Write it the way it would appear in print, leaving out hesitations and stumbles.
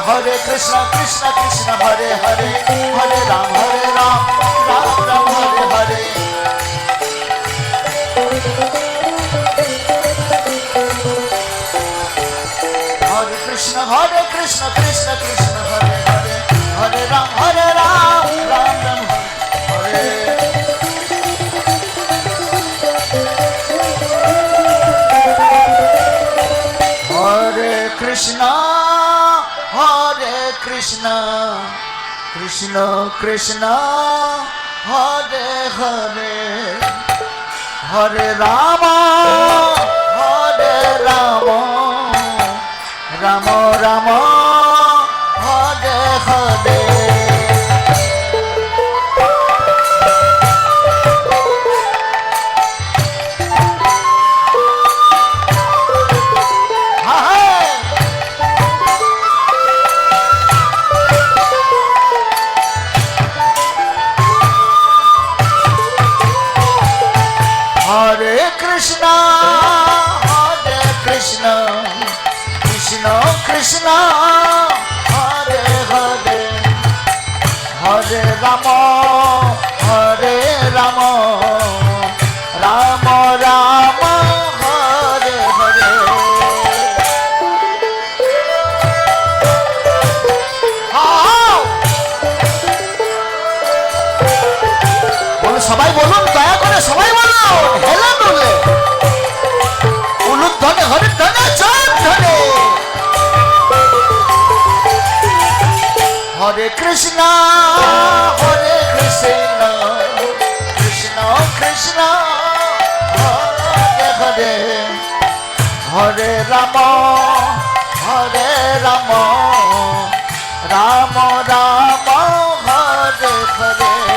हरे कृष्ण कृष्ण कृष्ण हरे हरे हरे राम राम राम हरे हरे हरे कृष्ण कृष्ण कृष्ण हरे हरे हरे राम राम राम हरे हरे कृष्ण कृष्ण कृष्ण हरे हरे हरे राम राम राम हरे हरे हरे कृष्ण कृष्ण कृष्ण हरे हरे हरे राम राम राम हरे हरे बोलो सबाई बोलुन दया करे सबाई बोलो हेला बोले उलुद धने हरि धने चाँद धने हरे कृष्ण कृष्ण कृष्ण हरे हरे हरे राम राम राम हरे हरे